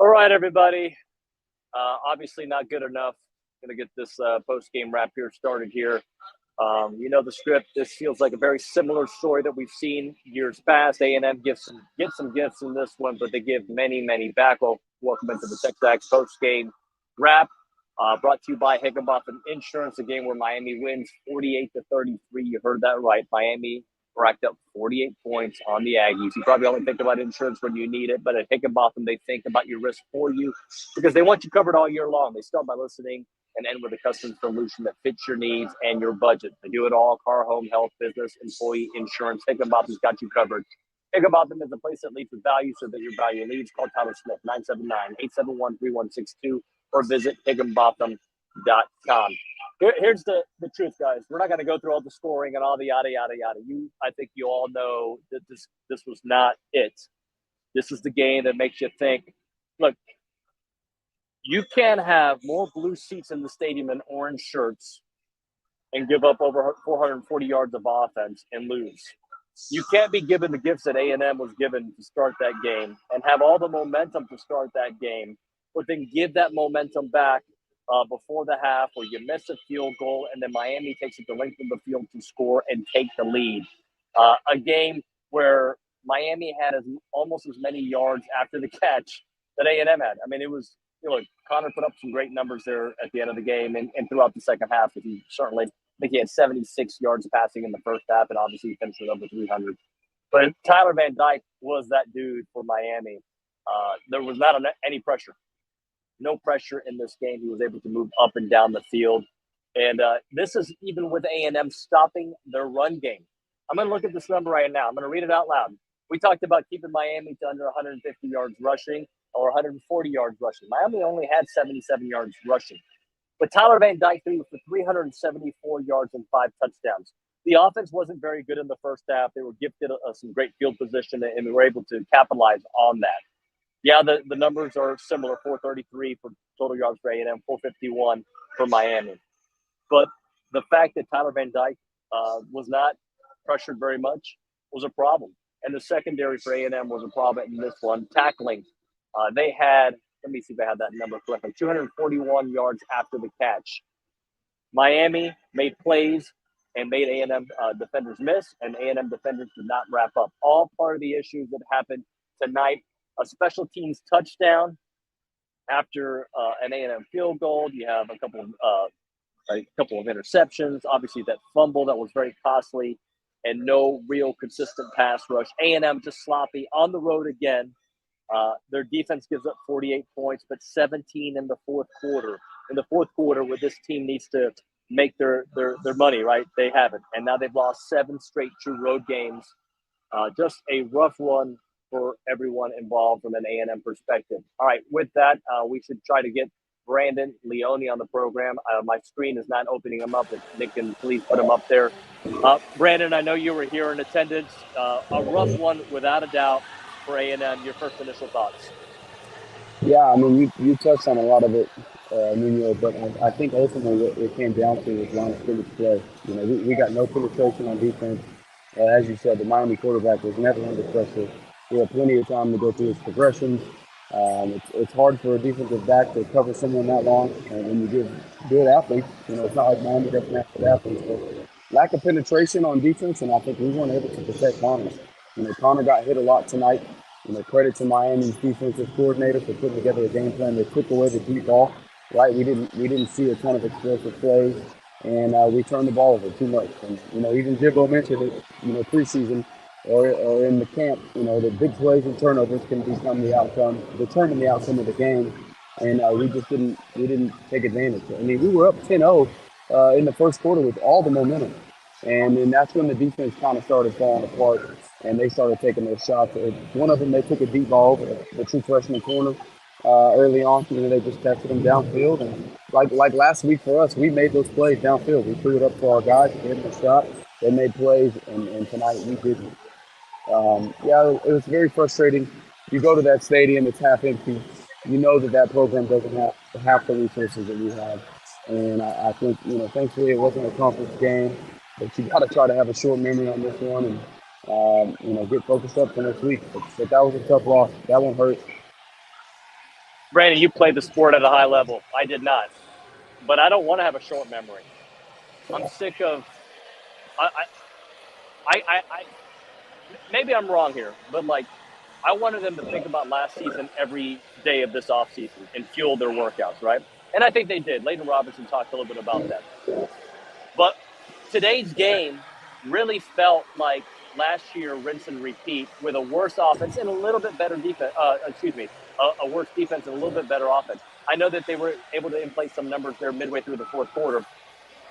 All right, everybody. Obviously not good enough. Going to get this post-game wrap here started here. You know the script. This feels like a very similar story that we've seen years past. A&M get some gifts in this one, but they give many back. Well, welcome into the TexAgs post-game wrap. Brought to you by Higginbotham Insurance, a game where Miami wins 48-33. You heard that right. Miami racked up 48 points on the Aggies. You probably only think about insurance when you need it, but at Higginbotham, they think about your risk for you because they want you covered all year long. They start by listening and end with a custom solution that fits your needs and your budget. They do it all: car, home, health, business, employee insurance. Higginbotham's got you covered. Higginbotham is a place that leads with value so that your value leads. Call Tyler Smith, 979-871-3162, or visit higginbotham.com. Here's the truth, guys. We're not going to go through all the scoring and all the yada. I think you all know that this was not it. This is the game that makes you think, look, you can't have more blue seats in the stadium and orange shirts and give up over 440 yards of offense and lose. You can't be given the gifts that A&M was given to start that game and have all the momentum to start that game, but then give that momentum back before the half, where you miss a field goal and then Miami takes it the length of the field to score and take the lead. A game where Miami had almost as many yards after the catch that A&M had. I mean, it was, Connor put up some great numbers there at the end of the game and throughout the second half. He certainly, I think he had 76 yards passing in the first half, and obviously he finished with over 300. But Tyler Van Dyke was that dude for Miami. There was not any pressure. No pressure in this game. He was able to move up and down the field. And this is even with A&M stopping their run game. I'm going to look at this number right now. I'm going to read it out loud. We talked about keeping Miami to under 150 yards rushing or 140 yards rushing. Miami only had 77 yards rushing. But Tyler Van Dyke threw for 374 yards and 5 touchdowns. The offense wasn't very good in the first half. They were gifted some great field position, and they were able to capitalize on that. Yeah, the numbers are similar: 433 for total yards for A&M, 451 for Miami. But the fact that Tyler Van Dyke was not pressured very much was a problem. And the secondary for A&M was a problem in this one. Tackling, they had, let me see if I have that number correctly, 241 yards after the catch. Miami made plays and made A&M defenders miss, and A&M defenders did not wrap up. All part of the issues that happened tonight. A special teams touchdown after an A&M field goal. You have a couple of interceptions. Obviously, that fumble that was very costly, and no real consistent pass rush. A&M just sloppy on the road again. Their defense gives up 48 points, but 17 in the fourth quarter. In the fourth quarter, where this team needs to make their money, right? They haven't, and now they've lost 7 straight true road games. Just a rough one for everyone involved from an A&M perspective. All right, with that, we should try to get Brandon Leone on the program. My screen is not opening him up. If Nick can please put him up there. Brandon, I know you were here in attendance. A rough one, without a doubt, for A&M. Your first initial thoughts? Yeah, I mean, you touched on a lot of it, Nuno, but I think ultimately what it came down to is line of scrimmage play. We got no penetration on defense. As you said, the Miami quarterback was never under pressure. He had plenty of time to go through his progressions. It's hard for a defensive back to cover someone that long, and when you give good athletes, it's not like Miami doesn't have good athletes, but lack of penetration on defense, and I think we weren't able to protect Connor. Connor got hit a lot tonight. Credit to Miami's defensive coordinator for putting together a game plan that took away the deep ball. Right, we didn't see a ton of explosive plays, and we turned the ball over too much. And even Jimbo mentioned it. Preseason or in the camp, the big plays and turnovers can determine the outcome of the game. And we didn't take advantage. I mean, we were up 10-0 in the first quarter with all the momentum. And then that's when the defense kind of started falling apart, and they started taking their shots. One of them, they took a deep ball, the true freshman corner, early on. They just tested them downfield. And like last week for us, we made those plays downfield. We threw it up for our guys, gave them a shot. They made plays, and tonight we didn't. It was very frustrating. You go to that stadium, it's half empty. You know that program doesn't have half the resources that we have. And I think, thankfully it wasn't a conference game. But you got to try to have a short memory on this one and, get focused up for next week. But that was a tough loss. That one hurt. Brandon, you played the sport at a high level. I did not, but I don't want to have a short memory. I'm sick of. I, I maybe I'm wrong here, but like I wanted them to think about last season every day of this offseason and fuel their workouts, right? And I think they did. Leighton Robinson talked a little bit about that. But today's game really felt like last year, rinse and repeat, with a worse offense and a little bit better defense. A worse defense and a little bit better offense. I know that they were able to inflate some numbers there midway through the fourth quarter,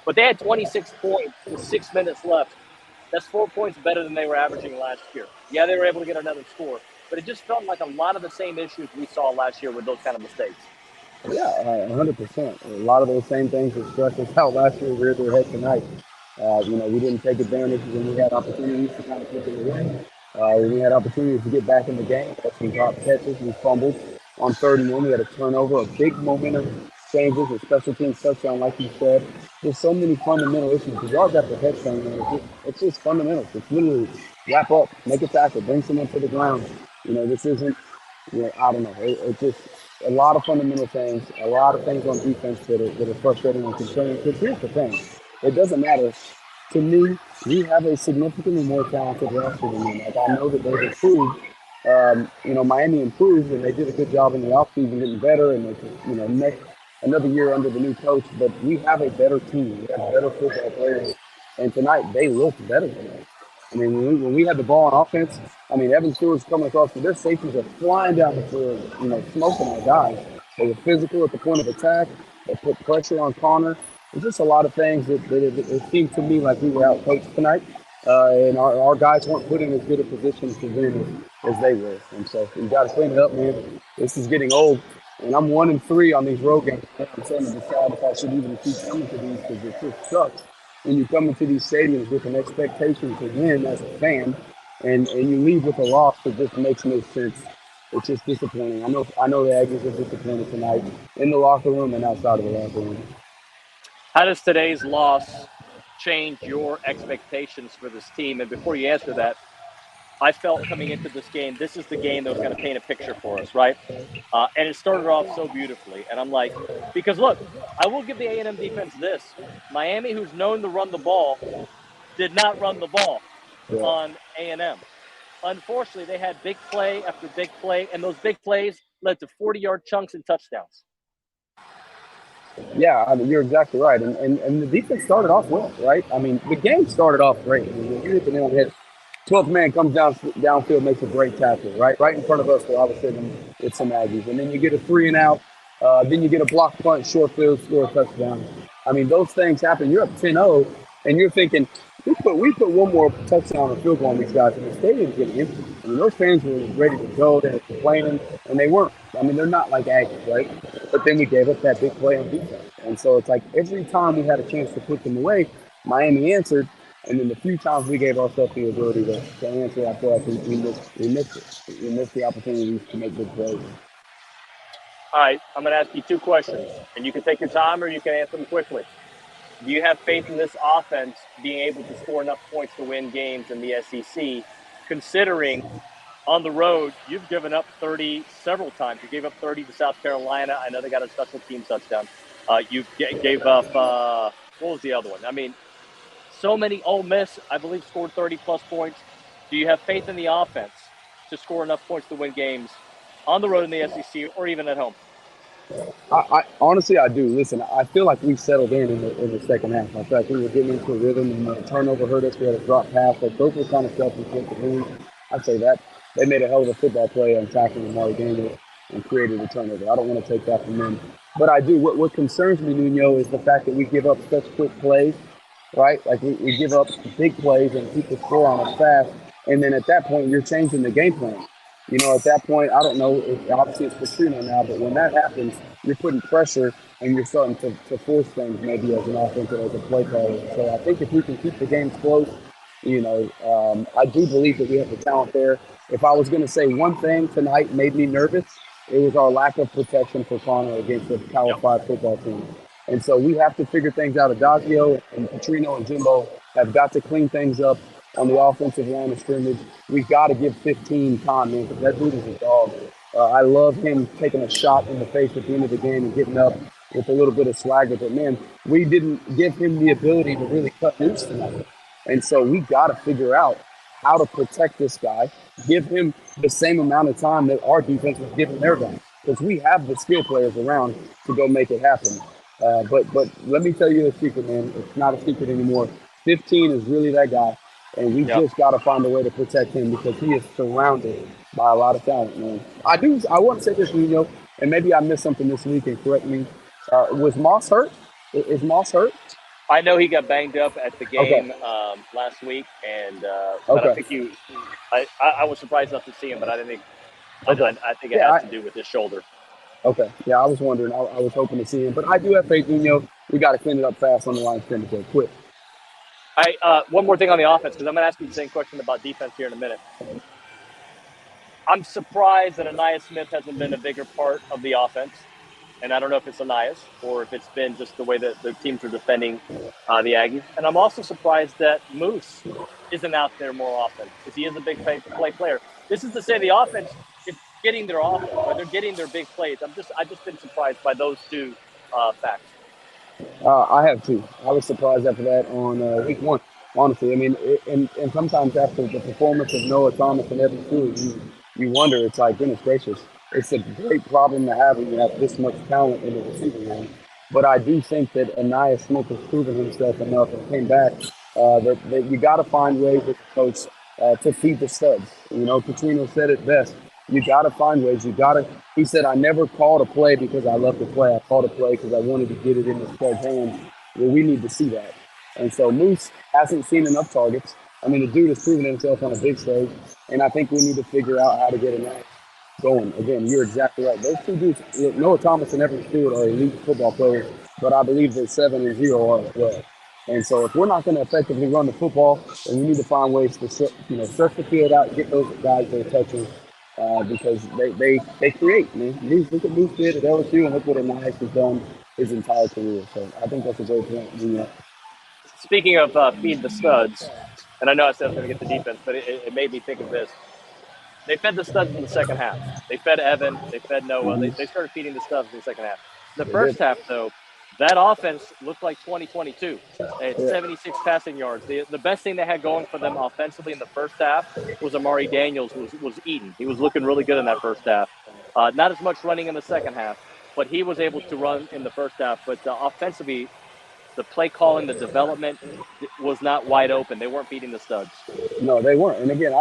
but they had 26 points with 6 minutes left. That's 4 points better than they were averaging last year. Yeah, they were able to get another score, but it just felt like a lot of the same issues we saw last year with those kind of mistakes. Yeah, 100%. A lot of those same things that stressed us out last year reared their head tonight. We didn't take advantage when we had opportunities to kind of put it away. When we had opportunities to get back in the game, we had some drop catches, we fumbled on 31. We had a turnover, a big momentum changes, a special teams touchdown, like you said. There's so many fundamental issues. The yards after touchdown, man, it's just fundamentals. It's literally wrap up, make a tackle, bring someone to the ground. This isn't, I don't know. It's just a lot of fundamental things, a lot of things on defense that are frustrating and concerning. Because here's the thing, it doesn't matter. To me, we have a significantly more talented roster than them. Like I know that they've improved. Miami improved and they did a good job in the offseason getting better and next another year under the new coach. But we have a better team. We have better football players. And tonight they looked better than us. I mean, when we had the ball on offense, I mean, Evan Stewart's coming across, their safeties are flying down the field, smoking our guys. They were physical at the point of attack. They put pressure on Connor. There's just a lot of things that it seemed to me like we were out coached tonight. And our guys weren't put in as good a position to win as they were. And so we got to clean it up, man. This is getting old. And I'm 1-3 on these road games. I'm trying to decide if I should even keep coming to these because it just sucks when you come into these stadiums with an expectation to win as a fan, and you leave with a loss that just makes no sense. It's just disappointing. I know the Aggies are disappointed tonight in the locker room and outside of the locker room. How does today's loss change your expectations for this team? And before you answer that, I felt coming into this game, this is the game that was going to paint a picture for us, right? And it started off so beautifully. And I'm like, because look, I will give the A&M defense this. Miami, who's known to run the ball, did not run the ball Yeah. on A&M. Unfortunately, they had big play after big play, and those big plays led to 40-yard chunks and touchdowns. Yeah, I mean, you're exactly right. And the defense started off well, right? I mean, the game started off great. I mean, you hit the nail on the head. 12th man comes downfield, makes a great tackle, right in front of us where I was sitting with some Aggies. And then you get a 3 and out. Then you get a block punt, short field, score a touchdown. I mean, those things happen. You're up 10-0, and you're thinking, we put one more touchdown or field goal on these guys, and the stadium's getting empty. I mean, those fans were ready to go. They were complaining, and they weren't. I mean, they're not like Aggies, right? But then we gave up that big play on defense. And so it's like every time we had a chance to put them away, Miami answered. And then the few times we gave ourselves the ability to answer, I feel like we missed it. We missed the opportunities to make good plays. All right, I'm going to ask you 2 questions, and you can take your time or you can answer them quickly. Do you have faith in this offense being able to score enough points to win games in the SEC, considering on the road you've given up 30 several times? You gave up 30 to South Carolina. I know they got a special team touchdown. You gave up, what was the other one? I mean, so many. Ole Miss, I believe, scored 30-plus points. Do you have faith in the offense to score enough points to win games on the road in the SEC or even at home? I honestly, I do. Listen, I feel like we settled in the second half. I feel like we were getting into a rhythm, and the turnover hurt us. We had a drop pass. Like those were kind of self-inflicted. I'd say that they made a hell of a football play on tackling Amari Daniel and created a turnover. I don't want to take that from them, but I do. What concerns me, Nuno, is the fact that we give up such quick plays. Right? Like we give up big plays and people score on us fast. And then at that point, you're changing the game plan. At that point, I don't know if obviously it's Petrino now, but when that happens, you're putting pressure and you're starting to force things maybe as an offensive, as a play caller. So I think if we can keep the games close, I do believe that we have the talent there. If I was going to say one thing tonight made me nervous, it was our lack of protection for Connor against the Power 5 football team. And so we have to figure things out. Adagio and Petrino and Jimbo have got to clean things up on the offensive line of scrimmage. We've got to give 15 time, man, because that dude is a dog. I love him taking a shot in the face at the end of the game and getting up with a little bit of swagger. But man, we didn't give him the ability to really cut loose tonight. And so we got to figure out how to protect this guy, give him the same amount of time that our defense was giving their guy. Because we have the skill players around to go make it happen. But let me tell you a secret, man. It's not a secret anymore. 15 is really that guy. And we Yep. just got to find a way to protect him because he is surrounded by a lot of talent, man. I want to say this, Nuno, and maybe I missed something this week and correct me. Was Moss hurt? Is Moss hurt? I know he got banged up at the Okay. game last week, and but I Okay. think I was surprised not to see him, but I didn't think. Okay. I think it Yeah. has to do with his shoulder. Okay. Yeah, I was wondering. I was hoping to see him, but I do have faith, Nuno. We got to clean it up fast on the line of scrimmage. Quick. One more thing on the offense, because I'm going to ask you the same question about defense here in a minute. I'm surprised that Anaya Smith hasn't been a bigger part of the offense. And I don't know if it's Anias or if it's been just the way that the teams are defending the Aggies. And I'm also surprised that Moose isn't out there more often because he is a big play player. This is to say the offense is getting their offense, or they're getting their big plays. I've just been surprised by those two facts. I have too. I was surprised after that on week one. Honestly, I mean, and sometimes after the performance of Noah Thomas and Evan Stewart, you wonder. It's like, goodness gracious, it's a great problem to have when you have this much talent in the receiving room. But I do think that Anaya Smith has proven himself enough and came back. That you got to find ways as a coach to feed the studs. You know, Petrino said it best. You got to find ways. You got to. He said, "I never called a play because I love to play. I called a play because I wanted to get it in the stud's hands." Well, we need to see that. And so Moose hasn't seen enough targets. I mean, the dude has proven himself on a big stage, and I think we need to figure out how to get him going. Again, you're exactly right. Those two dudes, Noah Thomas and Evan Stewart, are elite football players, but I believe that 7 and 0 are as well. And so, if we're not going to effectively run the football, then we need to find ways to stretch the field out, get those guys their touches, because they create. Man, look at Moose did at LSU, and look what Anias has done his entire career. So I think that's a great point. Speaking of feed the studs, and I know I said I was going to get the defense, but it made me think of this. They fed the studs in the second half. They fed Evan. They fed Noah. They started feeding the studs in the second half. The first half, though, that offense looked like 2022. They had 76 passing yards. The best thing they had going for them offensively in the first half was Amari Daniels was eating. He was looking really good in that first half. Not as much running in the second half, but he was able to run in the first half. But offensively, the play calling, the development was not wide open. They weren't feeding the studs. No, they weren't. And again,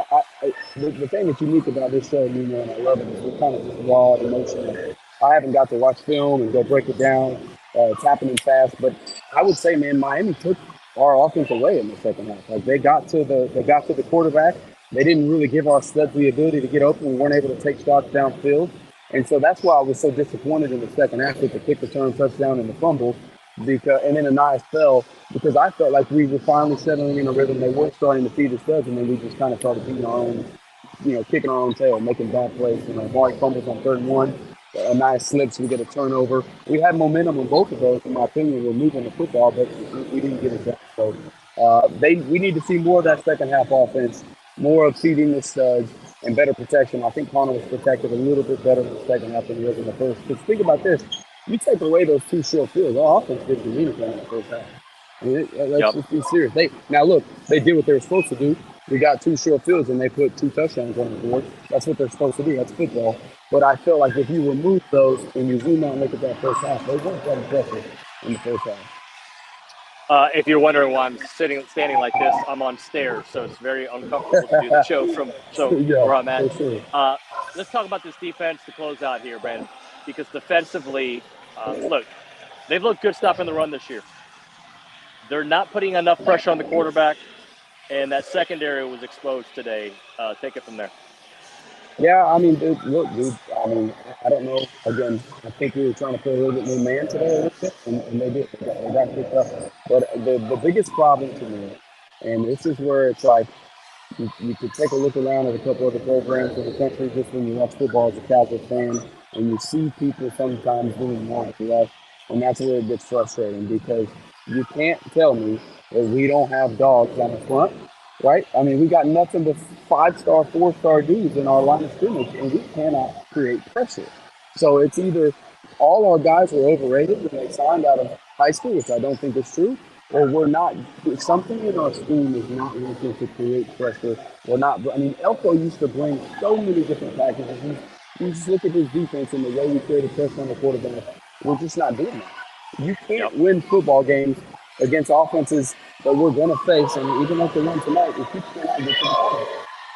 the thing that's unique about this show, and I love it, is we're kind of just raw and emotional. I haven't got to watch film and go break it down. It's happening fast, but I would say, man, Miami took our offense away in the second half. Like they got to the quarterback. They didn't really give our studs the ability to get open. We weren't able to take shots downfield, and so that's why I was so disappointed in the second half with the kick return touchdown and the fumble. And then a nice fell because I felt like we were finally settling in a rhythm. They were starting to feed the studs, and then we just kind of started beating our own, kicking our own tail, making bad plays. Mark fumbles on 3rd and 1. A nice slips, we get a turnover. We had momentum on both of those, in my opinion. We're moving the football, but we didn't get it done. So we need to see more of that second half offense, more of feeding the studs, and better protection. I think Connor was protected a little bit better in the second half than he was in the first. Because think about this. You take away those 2 short fields, our offense didn't do anything in the first half. I mean, let's just be serious. They did what they were supposed to do. We got 2 short fields and they put 2 touchdowns on the board. That's what they're supposed to do. That's football. But I feel like if you remove those and you zoom out and look at that first half, they weren't that impressive in the first half. If you're wondering why I'm standing like this, I'm on stairs, so it's very uncomfortable to do the show where I'm at. Sure. Let's talk about this defense to close out here, Brandon, because defensively, look, they've looked good stuff in the run this year. They're not putting enough pressure on the quarterback, and that secondary was exposed today. Take it from there. Yeah, I mean, dude, look, I mean, I don't know. Again, I think we were trying to play a little bit more man today a little bit, and they did. They got picked up. But the biggest problem to me, and this is where it's like, you could take a look around at a couple other programs in the country just when you watch football as a casual fan, and you see people sometimes doing that, right? And that's where it gets frustrating because you can't tell me that we don't have dogs on the front right? I mean, we got nothing but 5-star, 4-star dudes in our line of scrimmage, and we cannot create pressure. So it's either all our guys were overrated when they signed out of high school, which I don't think is true, or we're not. Something in our scheme is not working to create pressure. We're not. I mean, Elko used to bring so many different packages. You just look at this defense and the way we created pressure on the quarterback. We're just not doing that. You Yep. can't win football games against offenses that we're going to face, and even like the one tonight, if you cannot get to the quarterback.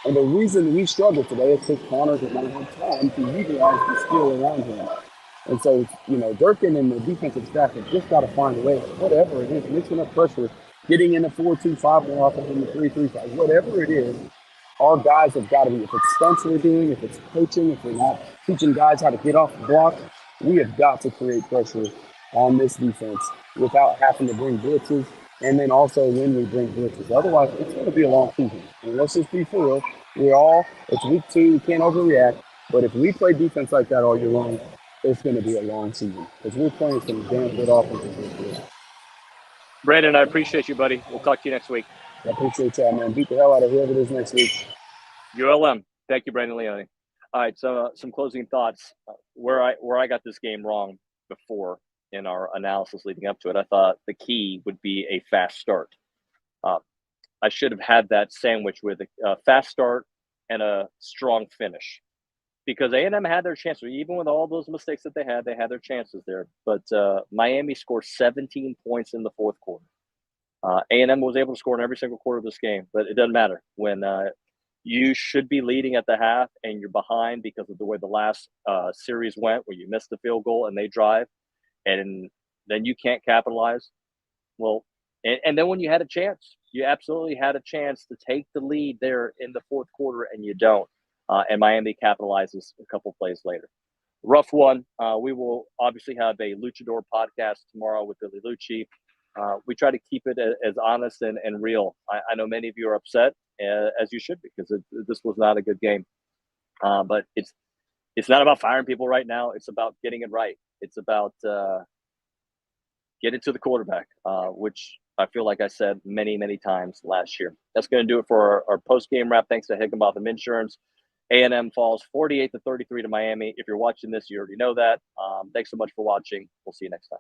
And the reason we struggle today is because Connor did not have time to utilize the skill around him. And so, Durkin and the defensive staff have just got to find a way, whatever it is, mixing up pressure, getting in the 4-2-5 more often than the 3-3-5, whatever it is, our guys have got to be, if it's stunts we're doing, if it's coaching, if we're not teaching guys how to get off the block, we have got to create pressure on this defense without having to bring blitzes. And then also when we bring blitzes. Otherwise, it's going to be a long season. And let's just be for real. It's week 2, we can't overreact. But if we play defense like that all year long, it's going to be a long season because we're playing some damn good offenses this year. Brandon, I appreciate you, buddy. We'll talk to you next week. I appreciate y'all, man. Beat the hell out of whoever it is next week. ULM. Thank you, Brandon Leone. All right, so some closing thoughts. Where I got this game wrong before in our analysis leading up to it, I thought the key would be a fast start. I should have had that sandwich with a fast start and a strong finish, because A&M had their chances. Even with all those mistakes that they had their chances there. But Miami scored 17 points in the fourth quarter. A&M was able to score in every single quarter of this game, but it doesn't matter when you should be leading at the half and you're behind because of the way the last series went, where you missed the field goal and they drive, and then you can't capitalize. Well, and then when you had a chance, you absolutely had a chance to take the lead there in the fourth quarter, and you don't. And Miami capitalizes a couple plays later. Rough one. We will obviously have a Luchador podcast tomorrow with Billy Lucci. We try to keep it as honest and real. I know many of you are upset, as you should be, because this was not a good game. But it's not about firing people right now. It's about getting it right. It's about getting to the quarterback, which I feel like I said many, many times last year. That's going to do it for our post-game wrap. Thanks to Higginbotham Insurance. A&M falls 48-33 to Miami. If you're watching this, you already know that. Thanks so much for watching. We'll see you next time.